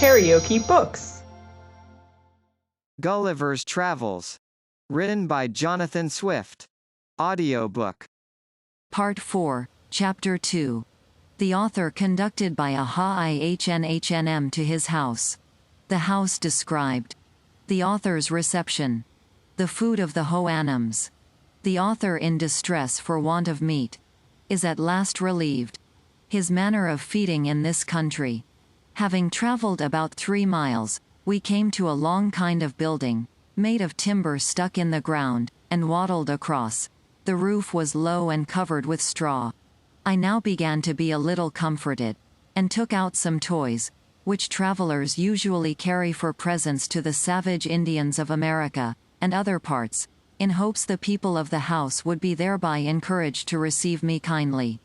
KaraokeBooks. Gulliver's Travels. Written by Jonathan Swift. Audiobook. Part 4, Chapter 2. The author conducted by a HNHNM to his house. The house described. The author's reception. The food of the Hoannams. The author in distress for want of meat. Is at last relieved. His manner of feeding in this country. Having traveled about 3 miles, we came to a long kind of building, made of timber stuck in the ground, and wattled across. The roof was low and covered with straw. I now began to be a little comforted, and took out some toys, which travelers usually carry for presents to the savage Indians of America, and other parts, in hopes the people of the house would be thereby encouraged to receive me kindly.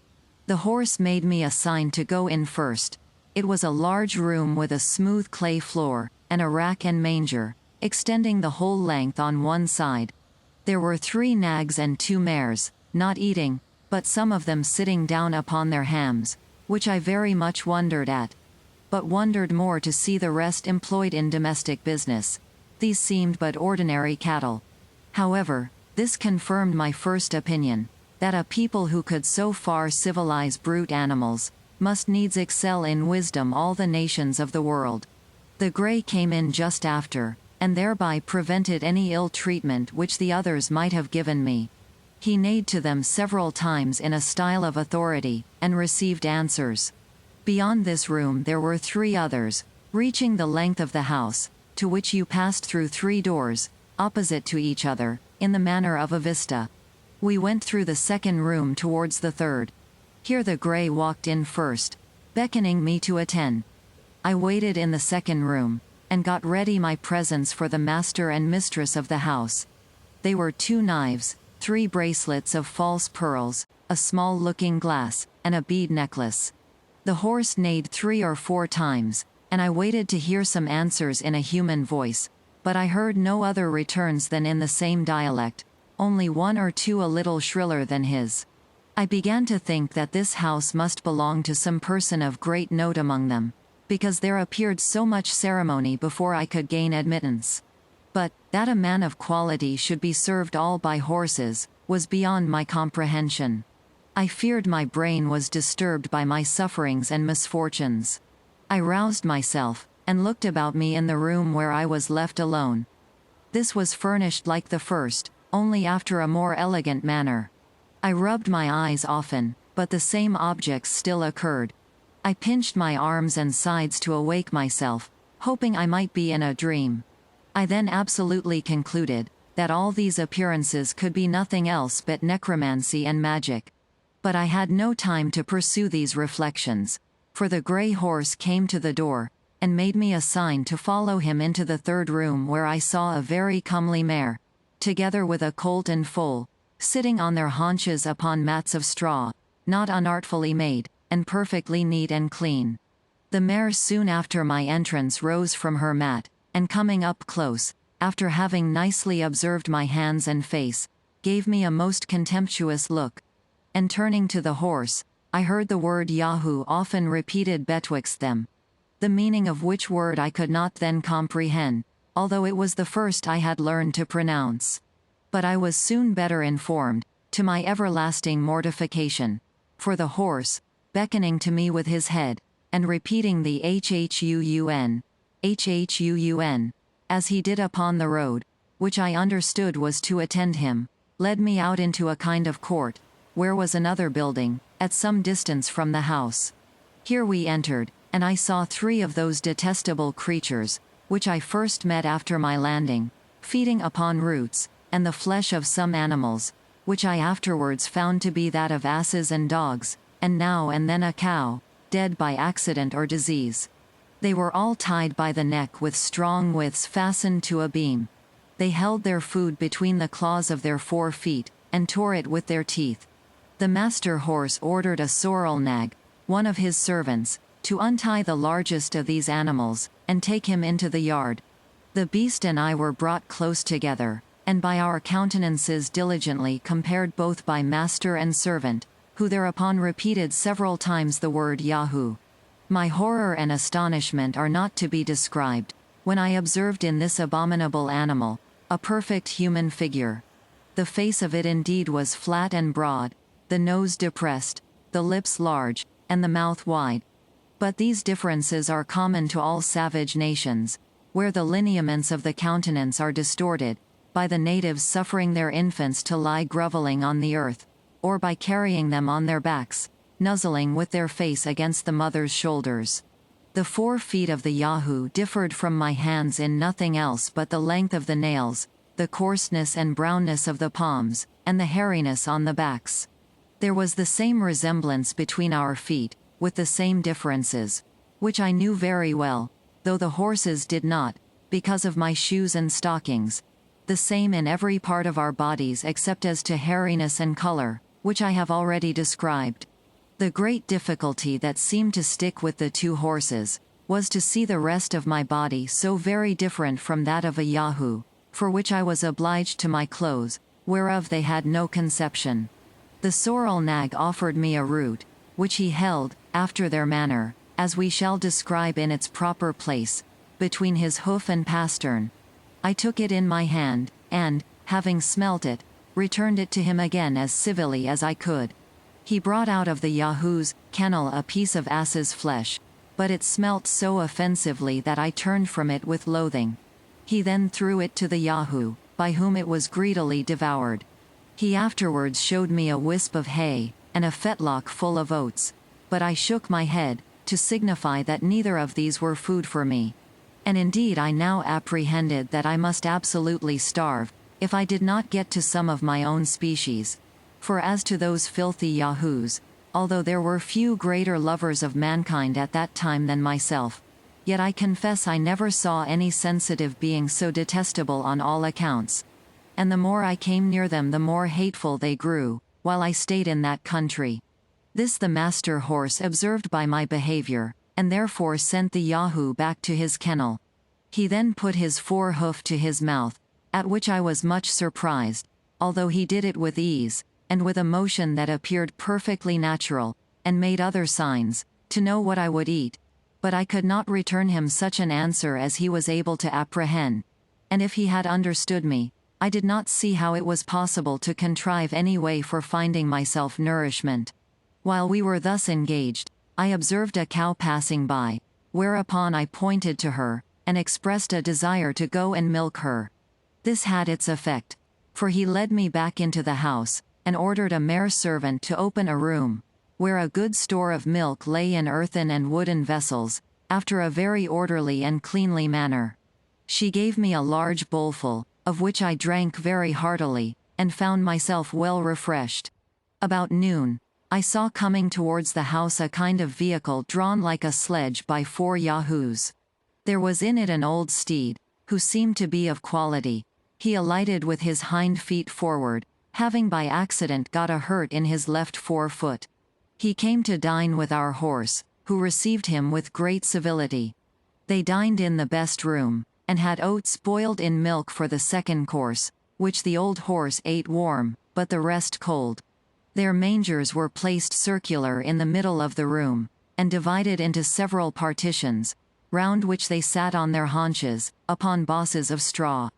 The horse made me a sign to go in first. It was a large room with a smooth clay floor, and a rack and manger, extending the whole length on one side. There were 3 nags and 2 mares, not eating, but some of them sitting down upon their hams, which I very much wondered at. But wondered more to see the rest employed in domestic business. These seemed but ordinary cattle. However, this confirmed my first opinion, that a people who could so far civilize brute animals, must needs excel in wisdom all the nations of the world. The Grey came in just after, and thereby prevented any ill treatment which the others might have given me. He neighed to them several times in a style of authority, and received answers. Beyond this room there were 3 others, reaching the length of the house, to which you passed through 3 doors, opposite to each other, in the manner of a vista. We went through the 2nd room towards the 3rd. Here the Grey walked in first, beckoning me to attend. I waited in the 2nd room, and got ready my presents for the master and mistress of the house. They were 2 knives, 3 bracelets of false pearls, a small looking-glass, and a bead necklace. The horse neighed 3 or 4 times, and I waited to hear some answers in a human voice, but I heard no other returns than in the same dialect, only 1 or 2 a little shriller than his. I began to think that this house must belong to some person of great note among them, because there appeared so much ceremony before I could gain admittance. But, that a man of quality should be served all by horses, was beyond my comprehension. I feared my brain was disturbed by my sufferings and misfortunes. I roused myself, and looked about me in the room where I was left alone. This was furnished like the first, only after a more elegant manner. I rubbed my eyes often, but the same objects still occurred. I pinched my arms and sides to awake myself, hoping I might be in a dream. I then absolutely concluded that all these appearances could be nothing else but necromancy and magic. But I had no time to pursue these reflections, for the Grey horse came to the door, and made me a sign to follow him into the 3rd room, where I saw a very comely mare, together with a colt and foal, sitting on their haunches upon mats of straw, not unartfully made, and perfectly neat and clean. The mare soon after my entrance rose from her mat, and coming up close, after having nicely observed my hands and face, gave me a most contemptuous look. And turning to the horse, I heard the word Yahoo often repeated betwixt them, the meaning of which word I could not then comprehend, although it was the first I had learned to pronounce. But I was soon better informed, to my everlasting mortification, for the horse, beckoning to me with his head, and repeating the HHUUN, HHUUN, as he did upon the road, which I understood was to attend him, led me out into a kind of court, where was another building, at some distance from the house. Here we entered, and I saw 3 of those detestable creatures, which I first met after my landing, feeding upon roots, and the flesh of some animals, which I afterwards found to be that of asses and dogs, and now and then a cow, dead by accident or disease. They were all tied by the neck with strong withes fastened to a beam. They held their food between the claws of their 4 feet, and tore it with their teeth. The master horse ordered a sorrel nag, one of his servants, to untie the largest of these animals, and take him into the yard. The beast and I were brought close together, and by our countenances diligently compared both by master and servant, who thereupon repeated several times the word Yahoo. My horror and astonishment are not to be described, when I observed in this abominable animal, a perfect human figure. The face of it indeed was flat and broad, the nose depressed, the lips large, and the mouth wide. But these differences are common to all savage nations, where the lineaments of the countenance are distorted, by the natives suffering their infants to lie groveling on the earth, or by carrying them on their backs, nuzzling with their face against the mother's shoulders. The 4 feet of the Yahoo differed from my hands in nothing else but the length of the nails, the coarseness and brownness of the palms, and the hairiness on the backs. There was the same resemblance between our feet, with the same differences, which I knew very well, though the horses did not, because of my shoes and stockings. The same in every part of our bodies except as to hairiness and color, which I have already described. The great difficulty that seemed to stick with the 2 horses, was to see the rest of my body so very different from that of a Yahoo, for which I was obliged to my clothes, whereof they had no conception. The sorrel nag offered me a root, which he held, after their manner, as we shall describe in its proper place, between his hoof and pastern. I took it in my hand, and, having smelt it, returned it to him again as civilly as I could. He brought out of the Yahoo's kennel a piece of ass's flesh, but it smelt so offensively that I turned from it with loathing. He then threw it to the Yahoo, by whom it was greedily devoured. He afterwards showed me a wisp of hay, and a fetlock full of oats, but I shook my head, to signify that neither of these were food for me. And indeed I now apprehended that I must absolutely starve, if I did not get to some of my own species. For as to those filthy Yahoos, although there were few greater lovers of mankind at that time than myself, yet I confess I never saw any sensitive being so detestable on all accounts. And the more I came near them the more hateful they grew, while I stayed in that country. This the master horse observed by my behavior, and therefore sent the Yahoo back to his kennel. He then put his 4-hoof to his mouth, at which I was much surprised, although he did it with ease, and with a motion that appeared perfectly natural, and made other signs, to know what I would eat. But I could not return him such an answer as he was able to apprehend. And if he had understood me, I did not see how it was possible to contrive any way for finding myself nourishment. While we were thus engaged, I observed a cow passing by, whereupon I pointed to her, and expressed a desire to go and milk her. This had its effect, for he led me back into the house, and ordered a mare servant to open a room, where a good store of milk lay in earthen and wooden vessels, after a very orderly and cleanly manner. She gave me a large bowlful, of which I drank very heartily, and found myself well refreshed. About noon, I saw coming towards the house a kind of vehicle drawn like a sledge by 4 Yahoos. There was in it an old steed, who seemed to be of quality. He alighted with his hind feet forward, having by accident got a hurt in his left 4-foot. He came to dine with our horse, who received him with great civility. They dined in the best room, and had oats boiled in milk for the 2nd course, which the old horse ate warm, but the rest cold. Their mangers were placed circular in the middle of the room, and divided into several partitions, round which they sat on their haunches, upon bosses of straw.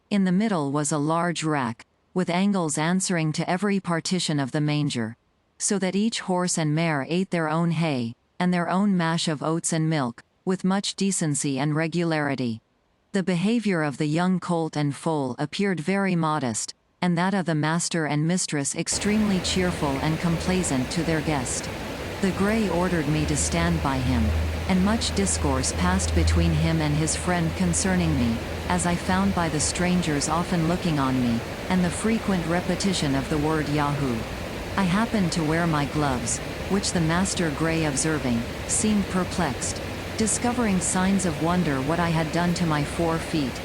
In the middle was a large rack, with angles answering to every partition of the manger, so that each horse and mare ate their own hay, and their own mash of oats and milk, with much decency and regularity. The behavior of the young colt and foal appeared very modest, and that of the master and mistress extremely cheerful and complaisant to their guest. The grey ordered me to stand by him, and much discourse passed between him and his friend concerning me, as I found by the strangers often looking on me, and the frequent repetition of the word Yahoo. I happened to wear my gloves, which the master grey observing, seemed perplexed, discovering signs of wonder what I had done to my 4 feet.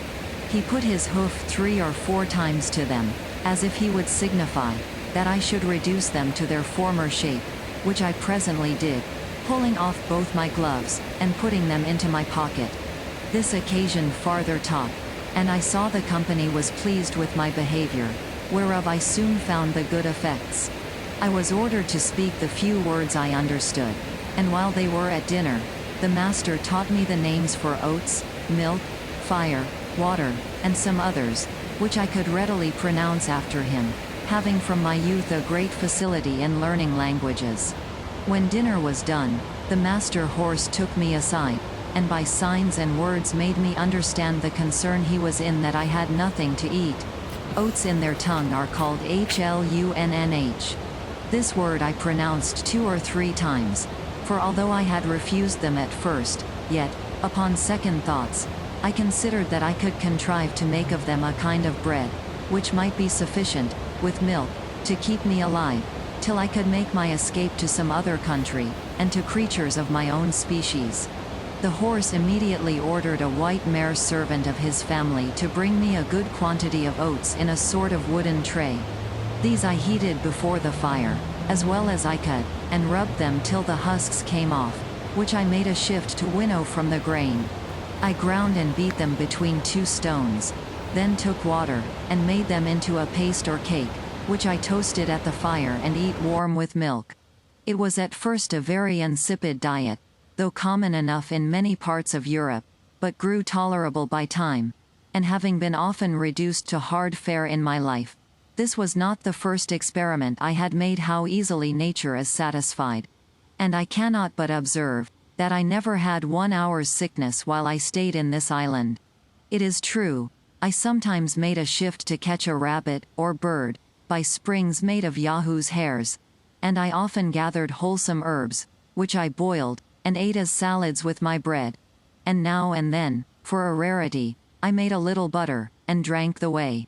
He put his hoof 3 or 4 times to them, as if he would signify that I should reduce them to their former shape, which I presently did, pulling off both my gloves, and putting them into my pocket. This occasioned farther talk, and I saw the company was pleased with my behavior, whereof I soon found the good effects. I was ordered to speak the few words I understood, and while they were at dinner, The master taught me the names for oats, milk, fire, water, and some others, which I could readily pronounce after him, having from my youth a great facility in learning languages. When dinner was done, the master horse took me aside, and by signs and words made me understand the concern he was in that I had nothing to eat. Oats in their tongue are called hlunnh. This word I pronounced 2 or 3 times, for although I had refused them at first, yet, upon second thoughts, I considered that I could contrive to make of them a kind of bread, which might be sufficient, with milk, to keep me alive, till I could make my escape to some other country, and to creatures of my own species. The horse immediately ordered a white mare servant of his family to bring me a good quantity of oats in a sort of wooden tray. These I heated before the fire, as well as I could, and rubbed them till the husks came off, which I made a shift to winnow from the grain. I ground and beat them between 2 stones, then took water, and made them into a paste or cake, which I toasted at the fire and eat warm with milk. It was at first a very insipid diet, though common enough in many parts of Europe, but grew tolerable by time, and having been often reduced to hard fare in my life, this was not the first experiment I had made how easily nature is satisfied. And I cannot but observe, that I never had 1 hour's sickness while I stayed in this island. It is true, I sometimes made a shift to catch a rabbit, or bird, by springs made of Yahoo's hairs, and I often gathered wholesome herbs, which I boiled, and ate as salads with my bread. And now and then, for a rarity, I made a little butter, and drank the whey.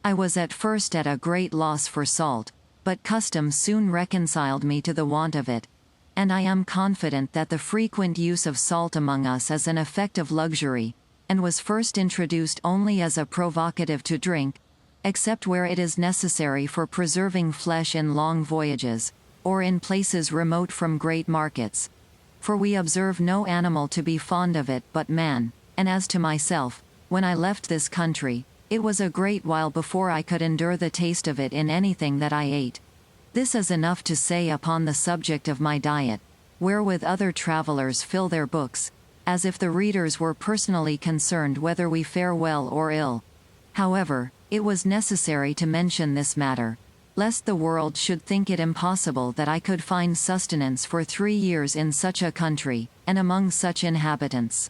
I was at first at a great loss for salt, but custom soon reconciled me to the want of it, and I am confident that the frequent use of salt among us is an effect of luxury, and was first introduced only as a provocative to drink, except where it is necessary for preserving flesh in long voyages, or in places remote from great markets. For we observe no animal to be fond of it but man, and as to myself, when I left this country, it was a great while before I could endure the taste of it in anything that I ate. This is enough to say upon the subject of my diet, wherewith other travelers fill their books, as if the readers were personally concerned whether we fare well or ill. However, it was necessary to mention this matter, lest the world should think it impossible that I could find sustenance for 3 years in such a country, and among such inhabitants.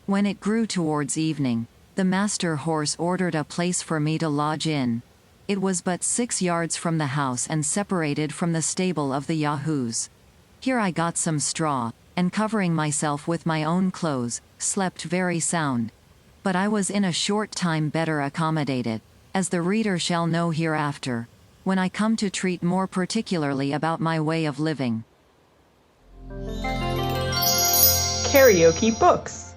When it grew towards evening, the master horse ordered a place for me to lodge in. It was but 6 yards from the house and separated from the stable of the Yahoos. Here I got some straw, and covering myself with my own clothes, slept very sound. But I was in a short time better accommodated, as the reader shall know hereafter, when I come to treat more particularly about my way of living. Karaoke Books.